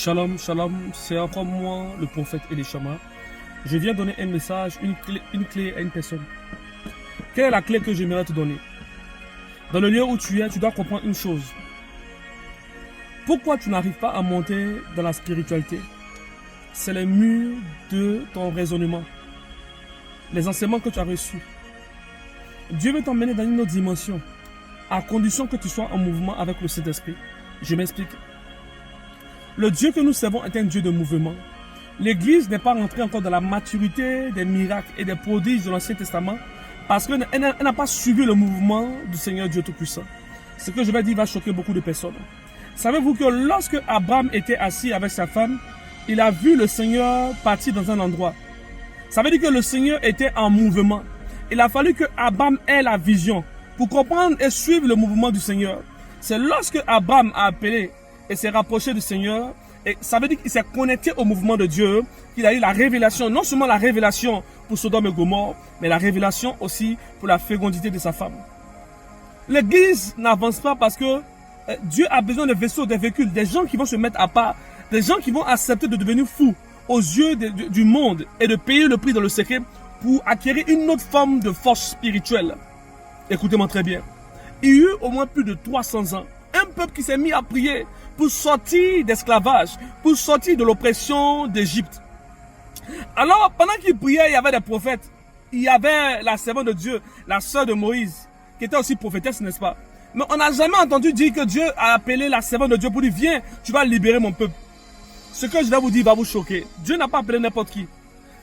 Shalom, shalom, c'est encore moi, le prophète Elishama. Je viens donner un message, une clé à une personne. Quelle est la clé que j'aimerais te donner? Dans le lieu où tu es, tu dois comprendre une chose. Pourquoi tu n'arrives pas à monter dans la spiritualité? C'est les murs de ton raisonnement, les enseignements que tu as reçus. Dieu veut t'emmener dans une autre dimension, à condition que tu sois en mouvement avec le Saint-Esprit. Je m'explique. Le Dieu que nous servons est un Dieu de mouvement. L'Église n'est pas rentrée encore dans la maturité des miracles et des prodiges de l'Ancien Testament parce qu'elle n'a pas suivi le mouvement du Seigneur Dieu Tout-Puissant. Ce que je vais dire va choquer beaucoup de personnes. Savez-vous que lorsque Abraham était assis avec sa femme, il a vu le Seigneur partir dans un endroit. Ça veut dire que le Seigneur était en mouvement. Il a fallu que Abraham ait la vision pour comprendre et suivre le mouvement du Seigneur. C'est lorsque Abraham a appelé et s'est rapproché du Seigneur, et ça veut dire qu'il s'est connecté au mouvement de Dieu, qu'il a eu la révélation, non seulement la révélation pour Sodome et Gomorrhe, mais la révélation aussi pour la fécondité de sa femme. L'Église n'avance pas parce que Dieu a besoin de vaisseaux, de véhicules, des gens qui vont se mettre à part, des gens qui vont accepter de devenir fous aux yeux du monde et de payer le prix dans le secret pour acquérir une autre forme de force spirituelle. Écoutez-moi très bien. Il y a eu au moins plus de 300 ans, un peuple qui s'est mis à prier pour sortir d'esclavage, pour sortir de l'oppression d'Égypte. Alors, pendant qu'il priait, il y avait des prophètes. Il y avait la servante de Dieu, la sœur de Moïse, qui était aussi prophétesse, n'est-ce pas? Mais on n'a jamais entendu dire que Dieu a appelé la servante de Dieu pour dire, viens, tu vas libérer mon peuple. Ce que je vais vous dire va vous choquer. Dieu n'a pas appelé n'importe qui.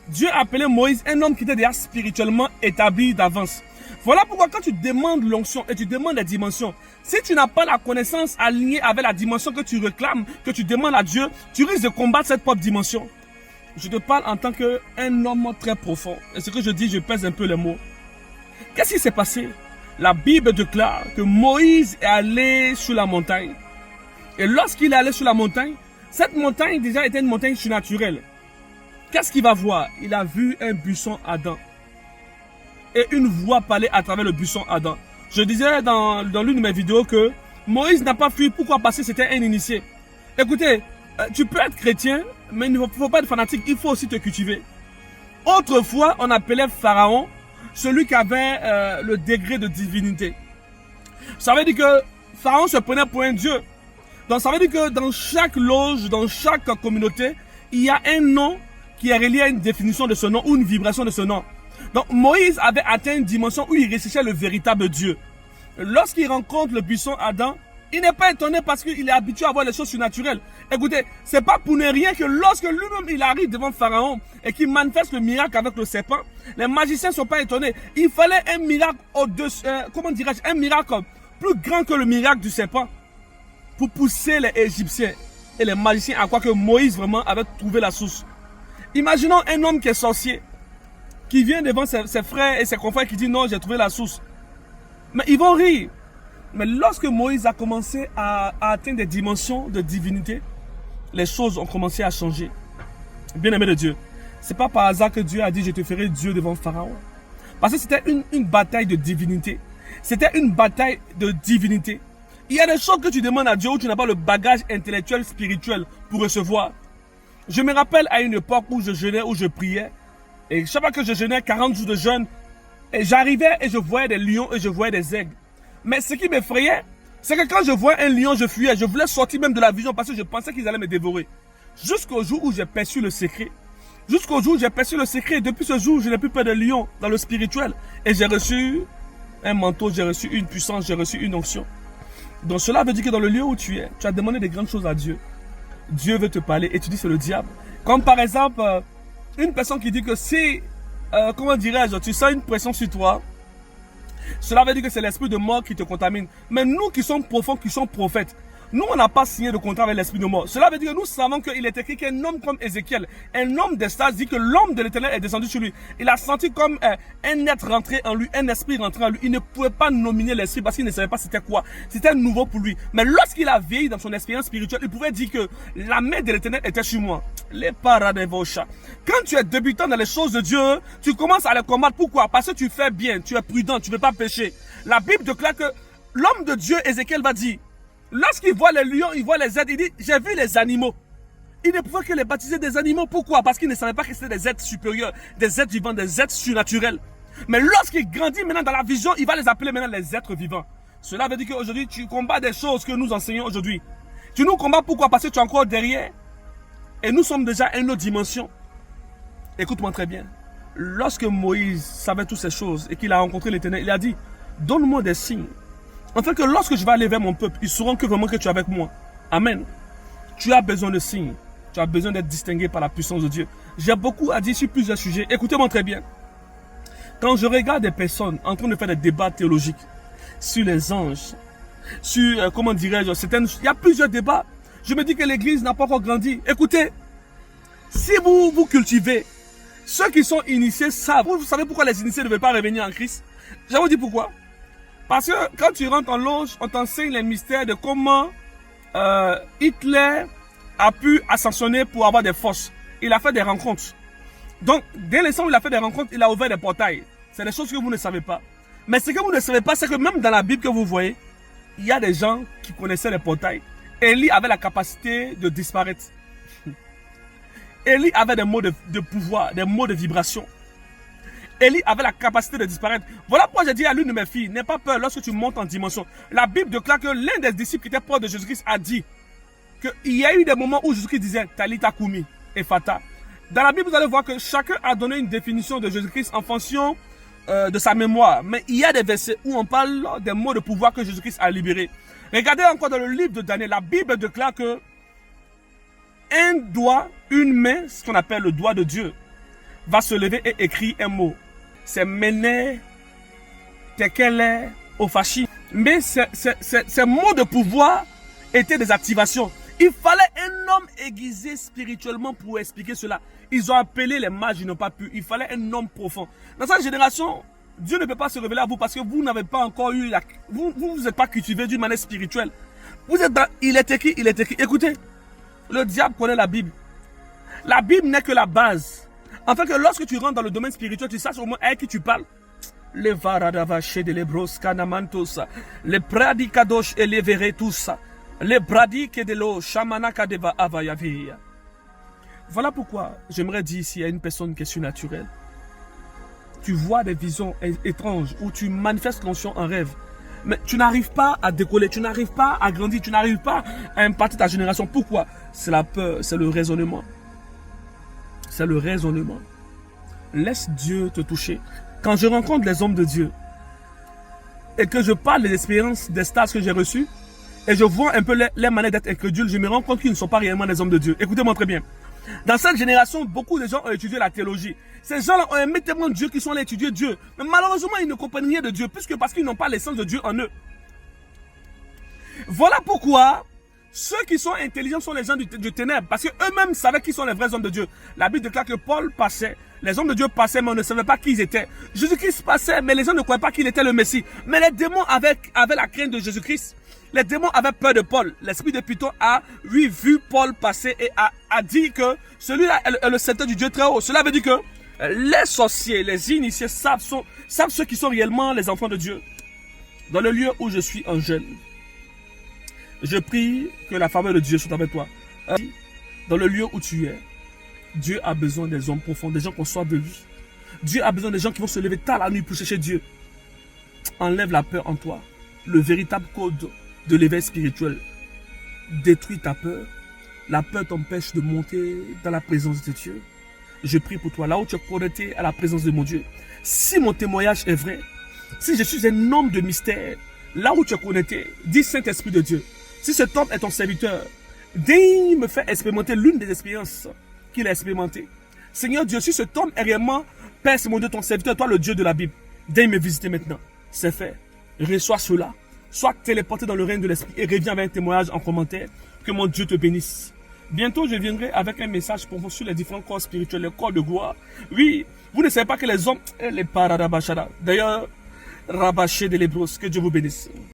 Dieu a appelé Moïse, un homme qui était déjà spirituellement établi d'avance. Voilà pourquoi quand tu demandes l'onction et tu demandes la dimension, si tu n'as pas la connaissance alignée avec la dimension que tu réclames, que tu demandes à Dieu, tu risques de combattre cette propre dimension. Je te parle en tant qu'un homme très profond. Et ce que je dis, je pèse un peu les mots. Qu'est-ce qui s'est passé? La Bible déclare que Moïse est allé sur la montagne. Et lorsqu'il est allé sur la montagne, cette montagne déjà était une montagne surnaturelle. Qu'est-ce qu'il va voir? Il a vu un buisson ardent. Et une voix parler à travers le buisson ardent. Je disais dans l'une de mes vidéos que Moïse n'a pas fui. Pourquoi? Parce que c'était un initié. Écoutez, tu peux être chrétien, mais il ne faut pas être fanatique. Il faut aussi te cultiver. Autrefois, on appelait Pharaon celui qui avait le degré de divinité. Ça veut dire que Pharaon se prenait pour un dieu. Donc ça veut dire que dans chaque loge, dans chaque communauté, il y a un nom qui est relié à une définition de ce nom ou une vibration de ce nom. Donc Moïse avait atteint une dimension où il recherchait le véritable Dieu. Lorsqu'il rencontre le buisson Adam, il n'est pas étonné parce qu'il est habitué à voir les choses surnaturelles. Écoutez, c'est pas pour ne rien que lorsque lui-même il arrive devant Pharaon et qu'il manifeste le miracle avec le serpent, les magiciens ne sont pas étonnés. Il fallait un miracle un miracle plus grand que le miracle du serpent pour pousser les Égyptiens et les magiciens à croire que Moïse vraiment avait trouvé la source. Imaginons un homme qui est sorcier, qui vient devant ses frères et ses confrères qui dit non, j'ai trouvé la source. Mais ils vont rire. Mais lorsque Moïse a commencé à atteindre des dimensions de divinité, les choses ont commencé à changer. Bien-aimé de Dieu, c'est pas par hasard que Dieu a dit je te ferai Dieu devant Pharaon. Parce que c'était une bataille de divinité. C'était une bataille de divinité. Il y a des choses que tu demandes à Dieu où tu n'as pas le bagage intellectuel, spirituel pour recevoir. Je me rappelle à une époque où je jeûnais, où je priais. Et chaque fois que je jeûnais 40 jours de jeûne, et j'arrivais et je voyais des lions et je voyais des aigles. Mais ce qui m'effrayait, c'est que quand je voyais un lion, je fuyais. Je voulais sortir même de la vision parce que je pensais qu'ils allaient me dévorer. Jusqu'au jour où j'ai perçu le secret. Jusqu'au jour où j'ai perçu le secret. Et depuis ce jour, je n'ai plus peur de lion dans le spirituel. Et j'ai reçu un manteau, j'ai reçu une puissance, j'ai reçu une onction. Donc cela veut dire que dans le lieu où tu es, tu as demandé des grandes choses à Dieu. Dieu veut te parler et tu dis c'est le diable. Comme par exemple, une personne qui dit que si, comment dirais-je, tu sens une pression sur toi, cela veut dire que c'est l'esprit de mort qui te contamine. Mais nous qui sommes profonds, qui sommes prophètes, nous on n'a pas signé de contrat avec l'esprit de mort. Cela veut dire que nous savons qu'il est écrit qu'un homme comme Ézéchiel, un homme d'Estase dit que l'homme de l'Éternel est descendu sur lui. Il a senti comme un être rentré en lui, un esprit rentré en lui. Il ne pouvait pas nominer l'esprit parce qu'il ne savait pas c'était quoi. C'était nouveau pour lui. Mais lorsqu'il a vieilli dans son expérience spirituelle, il pouvait dire que la main de l'Éternel était sur moi. Les paradevosha. Quand tu es débutant dans les choses de Dieu, tu commences à les combattre. Pourquoi? Parce que tu fais bien, tu es prudent, tu ne veux pas pécher. La Bible déclare que l'homme de Dieu, Ézéchiel, va dire, lorsqu'il voit les lions, il voit les aides, il dit, j'ai vu les animaux. Ils ne pouvaient que les baptiser des animaux. Pourquoi? Parce qu'ils ne savaient pas que c'était des êtres supérieurs, des êtres vivants, des êtres surnaturels. Mais lorsqu'il grandit maintenant dans la vision, il va les appeler maintenant les êtres vivants. Cela veut dire qu'aujourd'hui, tu combats des choses que nous enseignons aujourd'hui. Tu nous combats pourquoi? Parce que tu es encore derrière. Et nous sommes déjà à une autre dimension. Écoute-moi très bien. Lorsque Moïse savait toutes ces choses et qu'il a rencontré l'Éternel, il a dit, donne-moi des signes. Afin que lorsque je vais aller vers mon peuple, ils sauront que vraiment que tu es avec moi. Amen. Tu as besoin de signes. Tu as besoin d'être distingué par la puissance de Dieu. J'ai beaucoup à dire sur plusieurs sujets. Écoutez-moi très bien. Quand je regarde des personnes en train de faire des débats théologiques sur les anges, sur, comment dirais-je, il y a plusieurs débats. Je me dis que l'église n'a pas encore grandi. Écoutez, si vous cultivez, ceux qui sont initiés savent. Vous savez pourquoi les initiés ne veulent pas revenir en Christ? Je vais vous dire pourquoi. Parce que quand tu rentres en loge, on t'enseigne les mystères de comment Hitler a pu ascensionner pour avoir des forces. Il a fait des rencontres. Donc, dès l'instant où il a fait des rencontres, il a ouvert des portails. C'est des choses que vous ne savez pas. Mais ce que vous ne savez pas, c'est que même dans la Bible que vous voyez, il y a des gens qui connaissaient les portails. Élie avait la capacité de disparaître. Élie avait des mots de pouvoir, des mots de vibration. Élie avait la capacité de disparaître. Voilà pourquoi j'ai dit à l'une de mes filles, n'aie pas peur lorsque tu montes en dimension. La Bible déclare que l'un des disciples qui était proche de Jésus-Christ a dit qu'il y a eu des moments où Jésus-Christ disait Talita Kumi et Fata. Dans la Bible, vous allez voir que chacun a donné une définition de Jésus-Christ en fonction de sa mémoire. Mais il y a des versets où on parle des mots de pouvoir que Jésus-Christ a libérés. Regardez encore dans le livre de Daniel, la Bible déclare que un doigt, une main, ce qu'on appelle le doigt de Dieu, va se lever et écrire un mot. C'est Méné, Tekele, Ophachi. Mais ces mots de pouvoir étaient des activations. Il fallait un homme aiguisé spirituellement pour expliquer cela. Ils ont appelé les mages, ils n'ont pas pu. Il fallait un homme profond. Dans cette génération, Dieu ne peut pas se révéler à vous parce que vous n'avez pas encore eu la... Vous n'êtes pas cultivé d'une manière spirituelle. Vous êtes dans... Il est écrit, il est écrit. Écoutez, le diable connaît la Bible. La Bible n'est que la base. Afin que lorsque tu rentres dans le domaine spirituel, tu saches au moins avec qui tu parles. Les varadavache de lebros canamantos, les pradikadosh et les veretus, les bradik de l'eau, shamanaka deva avayavia. Voilà pourquoi j'aimerais dire ici à une personne qui est surnaturelle. Tu vois des visions étranges où tu manifestes l'onction en rêve. Mais tu n'arrives pas à décoller, tu n'arrives pas à grandir, tu n'arrives pas à impacter ta génération. Pourquoi? C'est la peur, c'est le raisonnement. C'est le raisonnement. Laisse Dieu te toucher. Quand je rencontre les hommes de Dieu et que je parle des expériences, des stages que j'ai reçus, et je vois un peu les manières d'être incrédules, je me rends compte qu'ils ne sont pas réellement des hommes de Dieu. Écoutez-moi très bien. Dans cette génération, beaucoup de gens ont étudié la théologie. Ces gens-là ont aimé tellement Dieu qu'ils sont allés étudier Dieu. Mais malheureusement, ils ne comprennent rien de Dieu, parce qu'ils n'ont pas l'essence de Dieu en eux. Voilà pourquoi ceux qui sont intelligents sont les gens du ténèbre, parce qu'eux-mêmes savaient qui sont les vrais hommes de Dieu. La Bible déclare que Paul passait, les hommes de Dieu passaient, mais on ne savait pas qui ils étaient. Jésus-Christ passait, mais les gens ne croyaient pas qu'il était le Messie. Mais les démons avaient la crainte de Jésus-Christ. Les démons avaient peur de Paul. L'esprit de Python a, lui, vu Paul passer et a dit que celui-là est le serviteur du Dieu très haut. Cela veut dire que les sorciers, les initiés savent ceux qui sont réellement les enfants de Dieu. Dans le lieu où je suis un jeune, je prie que la faveur de Dieu soit avec toi. Dans le lieu où tu es, Dieu a besoin des hommes profonds, des gens qu'on soit de lui. Dieu a besoin des gens qui vont se lever tard la nuit pour chercher Dieu. Enlève la peur en toi. Le véritable code de l'éveil spirituel. Détruis ta peur. La peur t'empêche de monter dans la présence de Dieu. Je prie pour toi, là où tu es connecté à la présence de mon Dieu. Si mon témoignage est vrai, si je suis un homme de mystère, là où tu es connecté, dis Saint-Esprit de Dieu. Si cet homme est ton serviteur, daigne me faire expérimenter l'une des expériences qu'il a expérimentées. Seigneur Dieu, si cet homme est réellement, Père, c'est mon Dieu, ton serviteur, toi le Dieu de la Bible, daigne me visiter maintenant. C'est fait. Reçois cela. Sois téléporté dans le règne de l'Esprit et reviens avec un témoignage en commentaire. Que mon Dieu te bénisse. Bientôt, je viendrai avec un message pour vous sur les différents corps spirituels, les corps de gloire. Oui, vous ne savez pas que les hommes, les paradabachara. D'ailleurs, rabaché de l'hébrose, que Dieu vous bénisse.